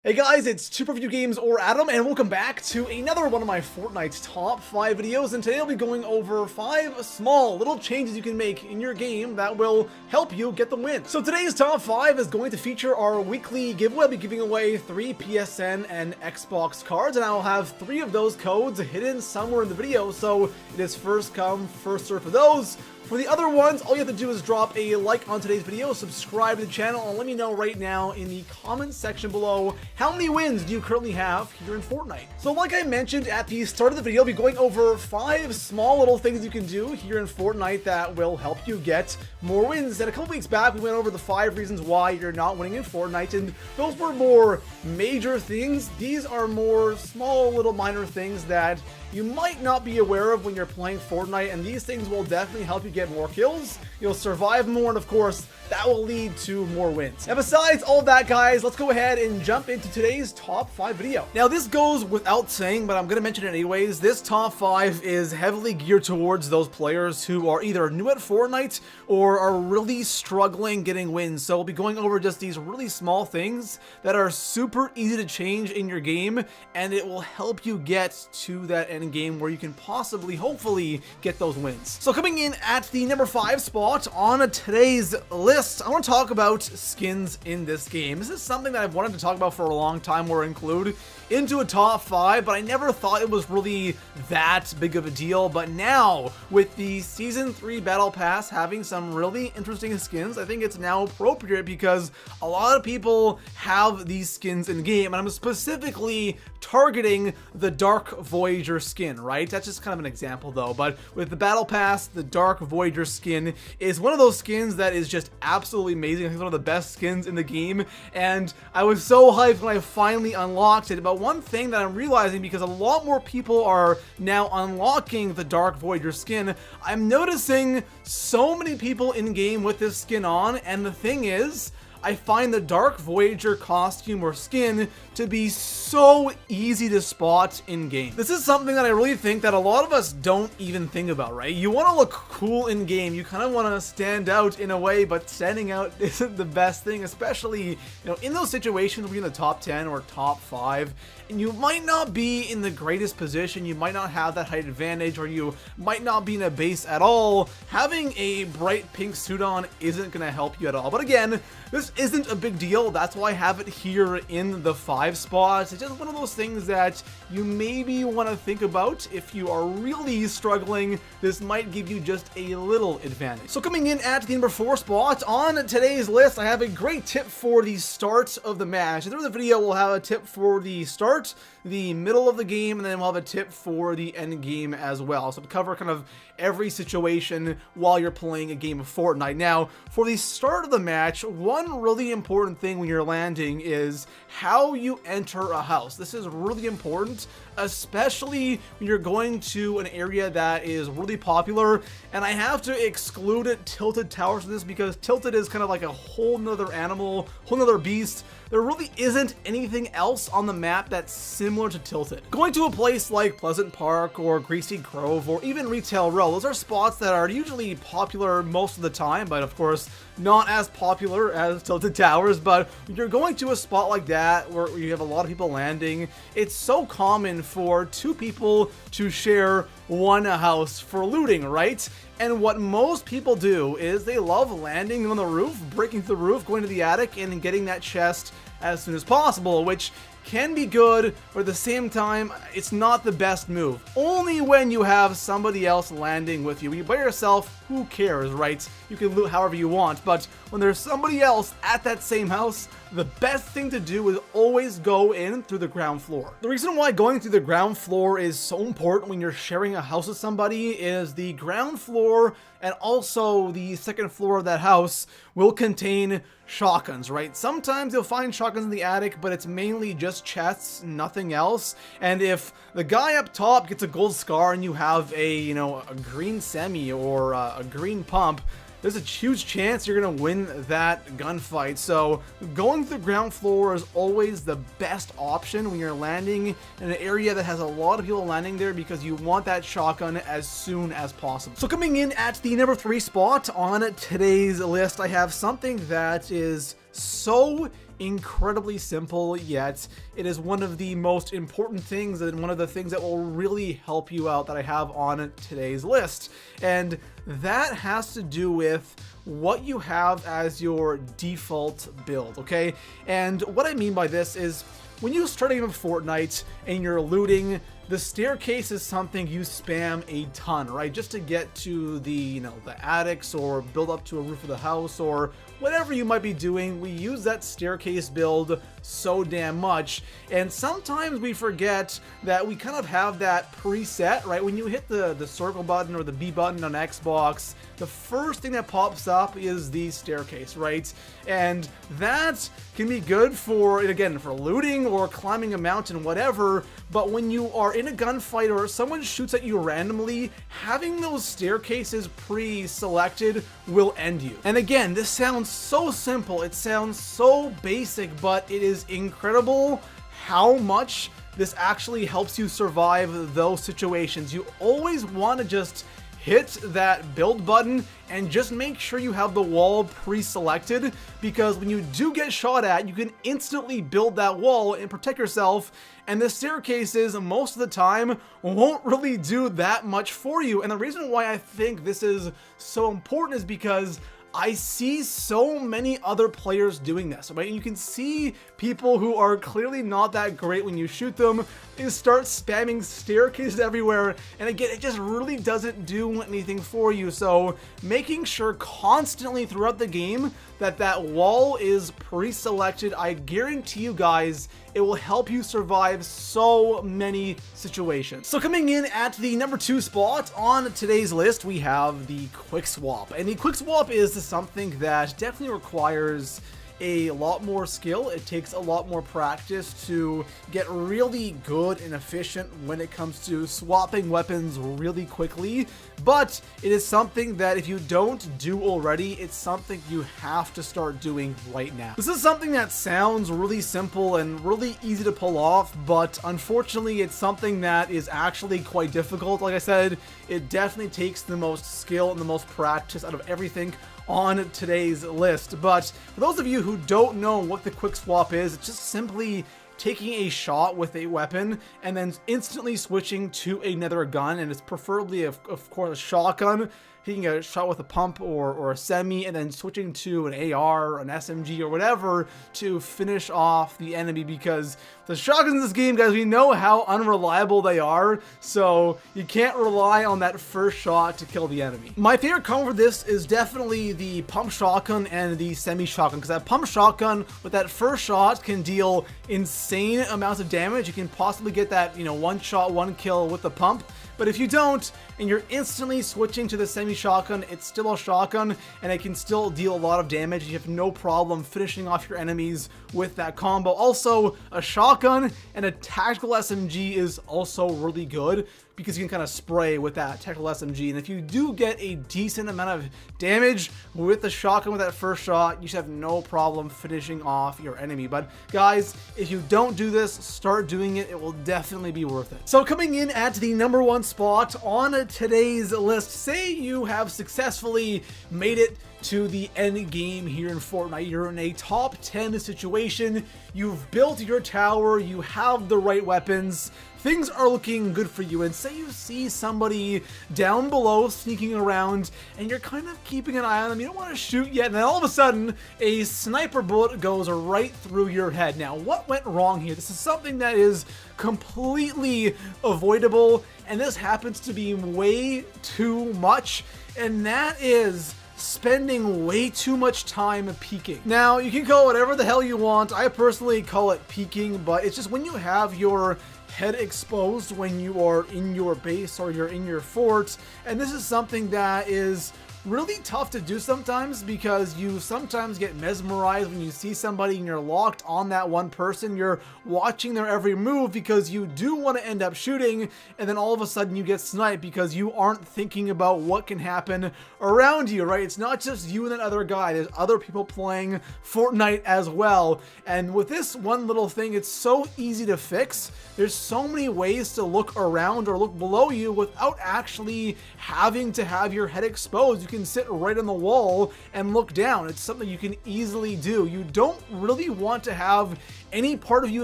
Hey guys, it's Two Games or Adam, and welcome back to another one of my Fortnite top 5 videos, and today I'll be going over 5 small little changes you can make in your game that will help you get the win. So today's top 5 is going to feature our weekly giveaway. I'll be giving away 3 PSN and Xbox cards, and I'll have 3 of those codes hidden somewhere in the video, so it is first come, first serve for those. For the other ones, all you have to do is drop a like on today's video, subscribe to the channel, and let me know right now in the comments section below how many wins do you currently have here in Fortnite. So like I mentioned at the start of the video, I'll be going over 5 small little things you can do here in Fortnite that will help you get more wins. And a couple weeks back, we went over the 5 reasons why you're not winning in Fortnite, and those were more major things. These are more small little minor things that you might not be aware of when you're playing Fortnite, and these things will definitely help you get more kills, you'll survive more, and of course, that will lead to more wins. And besides all that, guys, let's go ahead and jump into today's top 5 video. Now, this goes without saying, but I'm going to mention it anyways. This top 5 is heavily geared towards those players who are either new at Fortnite or are really struggling getting wins. So we'll be going over just these really small things that are super easy to change in your game, and it will help you get to that end game where you can possibly, hopefully, get those wins. So coming in at the number 5 spot on today's list, I want to talk about skins in this game. This is something that I've wanted to talk about for a long time or include into a top 5, but I never thought it was really that big of a deal. But now, with the Season 3 Battle Pass having some really interesting skins, I think it's now appropriate because a lot of people have these skins in the game, and I'm specifically targeting the Dark Voyager skin, right? That's just kind of an example though, but with the Battle Pass, the Dark Voyager skin is one of those skins that is just absolutely amazing. I think it's one of the best skins in the game, and I was so hyped when I finally unlocked it. But one thing that I'm realizing, because a lot more people are now unlocking the Dark Voyager skin, I'm noticing so many people in game with this skin on, and the thing is, I find the Dark Voyager costume or skin to be so easy to spot in game. This is something that I really think that a lot of us don't even think about, right? You want to look cool in game, you kind of want to stand out in a way, but standing out isn't the best thing, especially, in those situations where you're in the top 10 or top 5, and you might not be in the greatest position, you might not have that height advantage, or you might not be in a base at all. Having a bright pink suit on isn't going to help you at all. But again, this isn't a big deal. That's why I have it here in the 5 spots. It's just one of those things that you maybe want to think about. If you are really struggling, this might give you just a little advantage. So coming in at the number 4 spot on today's list, I have a great tip for the start of the match. Through the video, we'll have a tip for the start, the middle of the game, and then we'll have a tip for the end game as well. So to cover kind of every situation while you're playing a game of Fortnite. Now, for the start of the match, one really important thing when you're landing is how you enter a house. This is really important, especially when you're going to an area that is really popular, and I have to exclude Tilted Towers from this because Tilted is kind of like a whole nother animal, whole nother beast. There really isn't anything else on the map that's similar to Tilted. Going to a place like Pleasant Park or Greasy Grove or even Retail Row, those are spots that are usually popular most of the time, but of course not as popular as Tilted Towers. But when you're going to a spot like that where you have a lot of people landing, it's so common for 2 people to share one house for looting, right? And what most people do is they love landing on the roof, breaking through the roof, going to the attic, and getting that chest as soon as possible, which can be good, but at the same time, it's not the best move. Only when you have somebody else landing with you. When you're by yourself, who cares, right? You can loot however you want, but when there's somebody else at that same house, the best thing to do is always go in through the ground floor. The reason why going through the ground floor is so important when you're sharing a house with somebody is the ground floor and also the second floor of that house will contain shotguns, right? Sometimes you'll find shotguns in the attic, but it's mainly just chests, nothing else. And if the guy up top gets a gold scar and you have a, a green semi or a green pump, there's a huge chance you're going to win that gunfight. So going through ground floor is always the best option when you're landing in an area that has a lot of people landing there, because you want that shotgun as soon as possible. So coming in at the number 3 spot on today's list, I have something that is so incredibly simple, yet it is one of the most important things and one of the things that will really help you out that I have on today's list. And that has to do with what you have as your default build, okay? And what I mean by this is when you start a game of Fortnite and you're looting, the staircase is something you spam a ton, right? Just to get to the, the attics or build up to a roof of the house or whatever you might be doing. We use that staircase build so damn much. And sometimes we forget that we kind of have that preset, right? When you hit the circle button or the B button on Xbox, the first thing that pops up is the staircase, right? And that can be good for, again, for looting or climbing a mountain, whatever. But when you are in a gunfight or someone shoots at you randomly, having those staircases pre-selected will end you. And again, this sounds so simple, it sounds so basic, but it is incredible how much this actually helps you survive those situations. You always want to just hit that build button and just make sure you have the wall pre-selected, because when you do get shot at, you can instantly build that wall and protect yourself, and the staircases most of the time won't really do that much for you. And the reason why I think this is so important is because I see so many other players doing this, right? And you can see people who are clearly not that great when you shoot them, they start spamming staircases everywhere, and again, it just really doesn't do anything for you. So making sure constantly throughout the game that that wall is pre-selected, I guarantee you guys, it will help you survive so many situations. So coming in at the number 2 spot on today's list, we have the quick swap. And the quick swap is something that definitely requires a lot more skill. It takes a lot more practice to get really good and efficient when it comes to swapping weapons really quickly, but it is something that if you don't do already, it's something you have to start doing right now. This is something that sounds really simple and really easy to pull off, but unfortunately it's something that is actually quite difficult. Like I said, it definitely takes the most skill and the most practice out of everything on today's list. But for those of you who don't know what the quick swap is, it's just simply taking a shot with a weapon and then instantly switching to another gun, and it's preferably of course a shotgun, taking a shot with a pump or a semi, and then switching to an AR, an SMG, or whatever to finish off the enemy, because the shotguns in this game, guys, we know how unreliable they are, so you can't rely on that first shot to kill the enemy. My favorite combo for this is definitely the pump shotgun and the semi shotgun, because that pump shotgun with that first shot can deal insane amounts of damage. You can possibly get that, one shot, one kill with the pump. But if you don't, and you're instantly switching to the semi-shotgun, it's still a shotgun, and it can still deal a lot of damage. You have no problem finishing off your enemies with that combo. Also, a shotgun and a tactical SMG is also really good, because you can kind of spray with that tactical SMG. And if you do get a decent amount of damage with the shotgun with that first shot, you should have no problem finishing off your enemy. But guys, if you don't do this, start doing it. It will definitely be worth it. So coming in at the number 1 spot on today's list, say you have successfully made it to the end game here in Fortnite. You're in a top 10 situation. You've built your tower. You have the right weapons. Things are looking good for you, and say you see somebody down below sneaking around and you're kind of keeping an eye on them. You don't want to shoot yet, and then all of a sudden a sniper bullet goes right through your head. Now, what went wrong here? This is something that is completely avoidable, and this happens to be way too much, and that is spending way too much time peeking. Now, you can call it whatever the hell you want. I personally call it peeking, but it's just when you have your head exposed when you are in your base or you're in your fort, and this is something that is really tough to do sometimes, because you sometimes get mesmerized when you see somebody and you're locked on that one person. You're watching their every move because you do want to end up shooting, and then all of a sudden you get sniped because you aren't thinking about what can happen around you, right? It's not just you and that other guy. There's other people playing Fortnite as well, and with this one little thing, it's so easy to fix. There's so many ways to look around or look below you without actually having to have your head exposed. You can sit right on the wall and look down. It's something you can easily do. You don't really want to have any part of you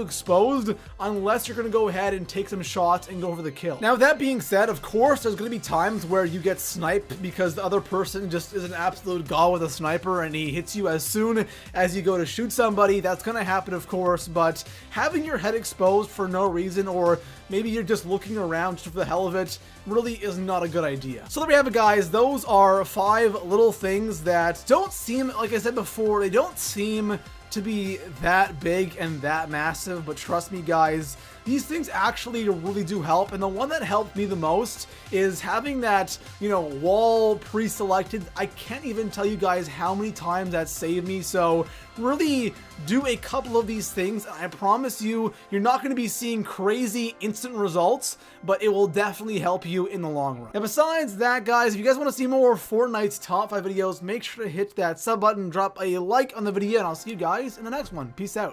exposed unless you're going to go ahead and take some shots and go for the kill. Now, that being said, of course, there's going to be times where you get sniped because the other person just is an absolute god with a sniper and he hits you as soon as you go to shoot somebody. That's going to happen, of course, but having your head exposed for no reason, or maybe you're just looking around just for the hell of it, really is not a good idea. So there we have it, guys. Those are 5 little things that don't seem, like I said before, they don't seem to be that big and that massive, but trust me, guys, these things actually really do help. And the one that helped me the most is having that, wall pre-selected. I can't even tell you guys how many times that saved me. So really do a couple of these things, and I promise you, you're not going to be seeing crazy instant results, but it will definitely help you in the long run. And besides that, guys, if you guys want to see more Fortnite's top 5 videos, make sure to hit that sub button, drop a like on the video, and I'll see you guys in the next one. Peace out.